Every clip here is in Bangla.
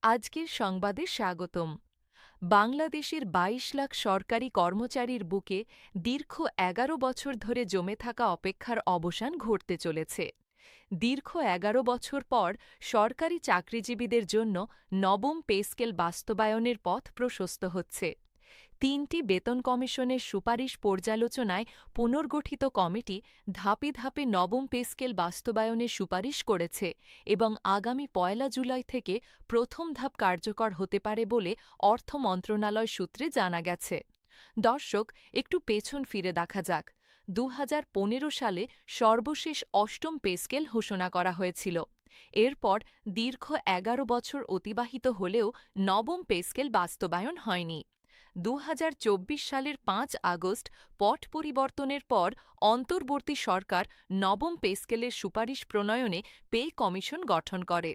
আজকের সংবাদে স্বাগতম। বাংলাদেশের ২২ লাখ সরকারি কর্মচারীর বুকে দীর্ঘ ১১ বছর ধরে জমে থাকা অপেক্ষার অবসান ঘটতে চলেছে। দীর্ঘ ১১ বছর পর সরকারি চাকরিজীবীদের জন্য নবম পে স্কেল বাস্তবায়নের পথ প্রশস্ত হচ্ছে। ৩টি বেতন কমিশনের সুপারিশ পর্যালোচনায় পুনর্গঠিত কমিটি ধাপে ধাপে নবম পে স্কেল বাস্তবায়নের সুপারিশ করেছে এবং আগামী ১ জুলাই থেকে প্রথম ধাপ কার্যকর হতে পারে বলে অর্থ মন্ত্রণালয় সূত্রে জানা গেছে। দর্শক, একটু পেছন ফিরে দেখা যাক। ২০১৫ সালে সর্বশেষ অষ্টম পে স্কেল ঘোষণা করা হয়েছিল। এরপর দীর্ঘ ১১ বছর অতিবাহিত হলেও নবম পে স্কেল বাস্তবায়ন হয়নি। ২০২৪ সালের ৫ আগস্ট পট পরিবর্তনের পর অন্তর্বর্তী সরকার নবম পে স্কেলের সুপারিশ প্রণয়নে পে কমিশন গঠন করে।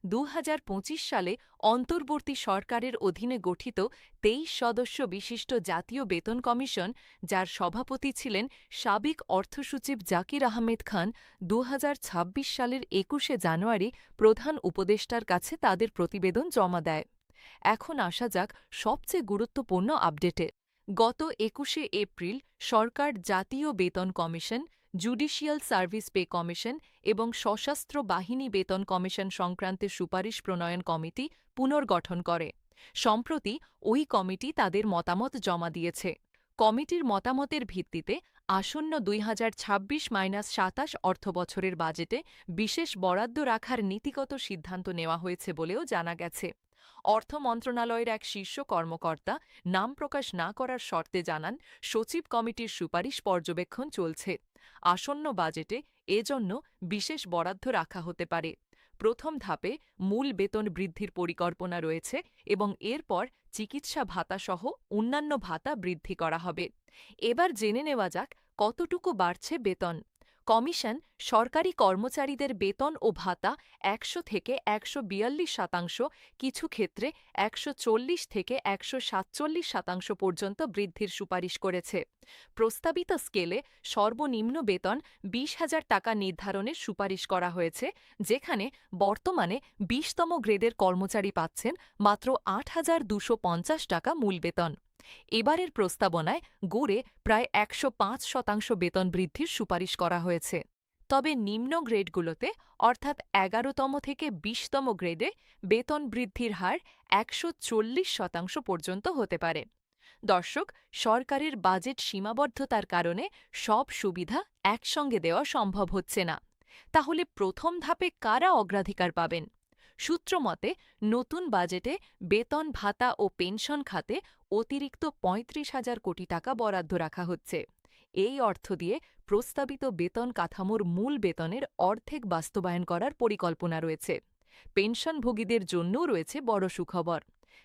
২০২৫ সালে অন্তর্বর্তী সরকারের অধীনে গঠিত ২৩ সদস্য বিশিষ্ট জাতীয় বেতন কমিশন, যার সভাপতি ছিলেন সাবেক অর্থসচিব জাকির আহমেদ খান, ২০২৬ সালের ২১শে জানুয়ারি প্রধান উপদেষ্টার কাছে তাদের প্রতিবেদন জমা দেয়। এখন আসা যাক সবচেয়ে গুরুত্বপূর্ণ আপডেটে। গত ২১শে এপ্রিল সরকার জাতীয় বেতন commission, judicial service pay commission এবং সশস্ত্র বাহিনী বেতন কমিশন সংক্রান্তে সুপারিশ প্রণয়ন কমিটি পুনর্গঠন করে। সম্প্রতি ওই কমিটি তাদের মতামত জমা দিয়েছে। কমিটির মতামতের ভিত্তিতে আসন্ন ২০২৬-২৭ অর্থবছরের বাজেটে বিশেষ বরাদ্দ রাখার নীতিগত সিদ্ধান্ত নেওয়া হয়েছে বলেও জানা গেছে। অর্থ মন্ত্রণালয়ের এক শীর্ষ কর্মকর্তা নাম প্রকাশ না করার শর্তে জানান, সচিব কমিটির সুপারিশ পর্যবেক্ষণ চলছে। আসন্ন বাজেটে এজন্য বিশেষ বরাদ্দ রাখা হতে পারে। প্রথম ধাপে মূল বেতন বৃদ্ধির পরিকল্পনা রয়েছে এবং এরপর চিকিৎসা ভাতাসহ অন্যান্য ভাতা বৃদ্ধি করা হবে। এবার জেনে নেওয়া যাক কতটুকু বাড়ছে বেতন। কমিশন সরকারি কর্মচারীদের বেতন ও ভাতা ১০০ থেকে ১৪২%, কিছু ক্ষেত্রে ১৪০ থেকে ১৪৭% পর্যন্ত বৃদ্ধির সুপারিশ করেছে। প্রস্তাবিত স্কেলে সর্বনিম্ন বেতন ২০,০০০ টাকা নির্ধারণের সুপারিশ করা হয়েছে, যেখানে বর্তমানে ২০তম গ্রেডের কর্মচারী পাচ্ছেন মাত্র ৮,২৫০ টাকা মূল বেতন। এবারের প্রস্তাবনায় গড়ে প্রায় ১০৫% বেতন বৃদ্ধির সুপারিশ করা হয়েছে। তবে নিম্ন গ্রেডগুলোতে, অর্থাৎ ১১তম থেকে ২০তম গ্রেডে বেতন বৃদ্ধির হার ১৪০% পর্যন্ত হতে পারে। দর্শক, সরকারের বাজেট সীমাবদ্ধতার কারণে সব সুবিধা একসঙ্গে দেওয়া সম্ভব হচ্ছে না। তাহলে প্রথম ধাপে কারা অগ্রাধিকার পাবেন? সূত্রমতে, নতুন বাজেটে বেতন ভাতা ও পেনশন খাতে অতিরিক্ত ৩৫,০০০ কোটি টাকা বরাদ্দ রাখা হচ্ছে। এই অর্থ দিয়ে প্রস্তাবিত বেতন কাঠামোর মূল বেতনের অর্ধেক বাস্তবায়ন করার পরিকল্পনা রয়েছে। পেনশনভোগীদের জন্যও রয়েছে বড় সুখবর।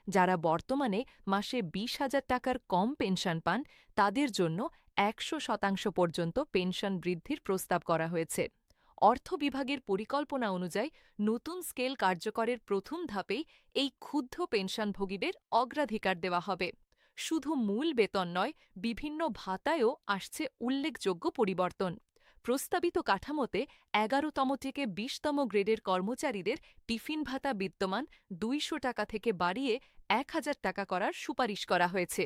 যারা বর্তমানে মাসে ২০,০০০ টাকার কম পেনশন পান, তাদের জন্য ১০০% পর্যন্ত পেনশন বৃদ্ধির প্রস্তাব করা হয়েছে। অর্থ বিভাগের পরিকল্পনা অনুযায়ী নতুন স্কেল কার্যকরের প্রথম ধাপেই এই ক্ষুব্ধ পেনশনভোগীদের অগ্রাধিকার দেওয়া হবে। শুধু মূল বেতন নয়, বিভিন্ন ভাতায়ও আসছে উল্লেখযোগ্য পরিবর্তন। প্রস্তাবিত কাঠামোতে ১১তম থেকে ২০তম গ্রেডের কর্মচারীদের টিফিন ভাতা বিদ্যমান ২০০ টাকা থেকে বাড়িয়ে ১,০০০ টাকা করার সুপারিশ করা হয়েছে।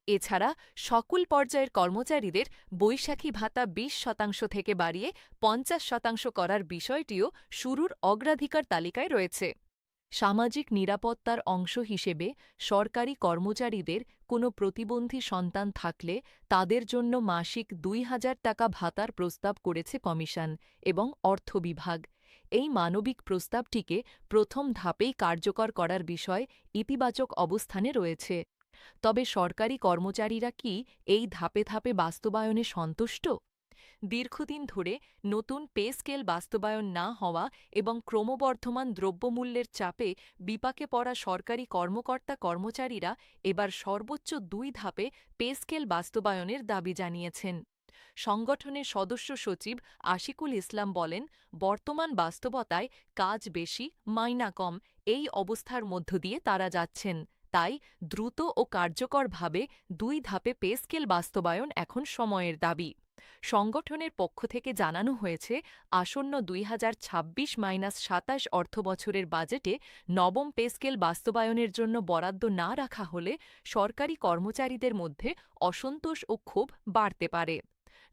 এছাড়া সকল পর্যায়ের কর্মচারীদের বৈশাখী ভাতা ২০% থেকে বাড়িয়ে ৫০% করার বিষয়টিও শুরুর অগ্রাধিকার তালিকায় রয়েছে। সামাজিক নিরাপত্তার অংশ হিসেবে সরকারি কর্মচারীদের কোনো প্রতিবন্ধী সন্তান থাকলে তাদের জন্য মাসিক ২,০০০ টাকা ভাতার প্রস্তাব করেছে কমিশন এবং অর্থ বিভাগ। এই মানবিক প্রস্তাবটিকে প্রথম ধাপেই কার্যকর করার বিষয় ইতিবাচক অবস্থানে রয়েছে। তবে সরকারি কর্মচারীরা কি এই ধাপে ধাপে বাস্তবায়নে সন্তুষ্ট? দীর্ঘদিন ধরে নতুন পে স্কেল বাস্তবায়ন না হওয়া এবং ক্রমবর্ধমান দ্রব্যমূল্যের চাপে বিপাকে পড়া সরকারি কর্মকর্তা কর্মচারীরা এবার সর্বোচ্চ ২ ধাপে পে স্কেল বাস্তবায়নের দাবি জানিয়েছেন। সংগঠনের সদস্য সচিব আশিকুল ইসলাম বলেন, বর্তমান বাস্তবতায় কাজ বেশি, মাইনা কম, এই অবস্থার মধ্য দিয়ে তারা যাচ্ছেন। তাই দ্রুত ও কার্যকরভাবে ২ ধাপে পে স্কেল বাস্তবায়ন এখন সময়ের দাবি। সংগঠনের পক্ষ থেকে জানানো হয়েছে, আসন্ন ২০২৬-২৭ অর্থবছরের বাজেটে নবম পে স্কেল বাস্তবায়নের জন্য বরাদ্দ না রাখা হলে সরকারি কর্মচারীদের মধ্যে অসন্তোষ ও ক্ষোভ বাড়তে পারে।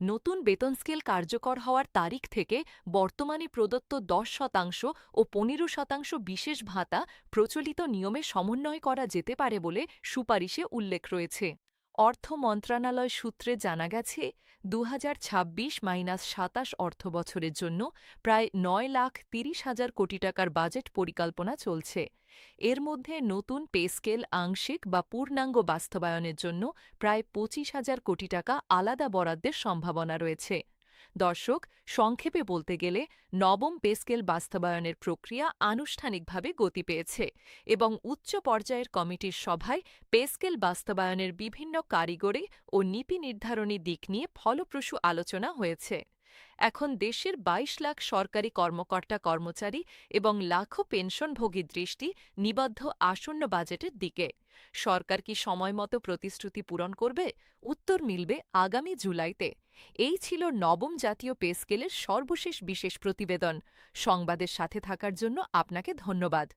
নতুন বেতন স্কেল কার্যকর হওয়ার তারিখ থেকে বর্তমানে প্রদত্ত ১০% ও ১৫% বিশেষ ভাতা প্রচলিত নিয়মে সমন্বয় করা যেতে পারে বলে সুপারিশে উল্লেখ রয়েছে। অর্থ মন্ত্রণালয় সূত্রে জানা গেছে, ২০২৬-২৭ অর্থবছরের জন্য প্রায় ৯,৩০,০০০ কোটি টাকার বাজেট পরিকল্পনা চলছে। এর মধ্যে নতুন পে স্কেল আংশিক বা পূর্ণাঙ্গ বাস্তবায়নের জন্য প্রায় ২৫,০০০ কোটি টাকা আলাদা বরাদ্দের সম্ভাবনা রয়েছে। দর্শক, সংক্ষেপে বলতে গেলে নবম পে স্কেল বাস্তবায়নের প্রক্রিয়া আনুষ্ঠানিকভাবে গতি পেয়েছে এবং উচ্চ পর্যায়ের কমিটির সভায় পে স্কেল বাস্তবায়নের বিভিন্ন কারিগরি ও নীতি নির্ধারণী দিক নিয়ে ফলপ্রসূ আলোচনা হয়েছে। এখন দেশের ২২ লাখ সরকারি কর্মকর্তা কর্মচারী এবং লাখো পেনশনভোগীর দৃষ্টি নিবদ্ধ আসন্ন বাজেটের দিকে। সরকার কি সময়মতো প্রতিশ্রুতি পূরণ করবে? উত্তর মিলবে আগামী জুলাইতে। এই ছিল নবম জাতীয় পে স্কেলের সর্বশেষ বিশেষ প্রতিবেদন। সংবাদের সাথে থাকার জন্য আপনাকে ধন্যবাদ।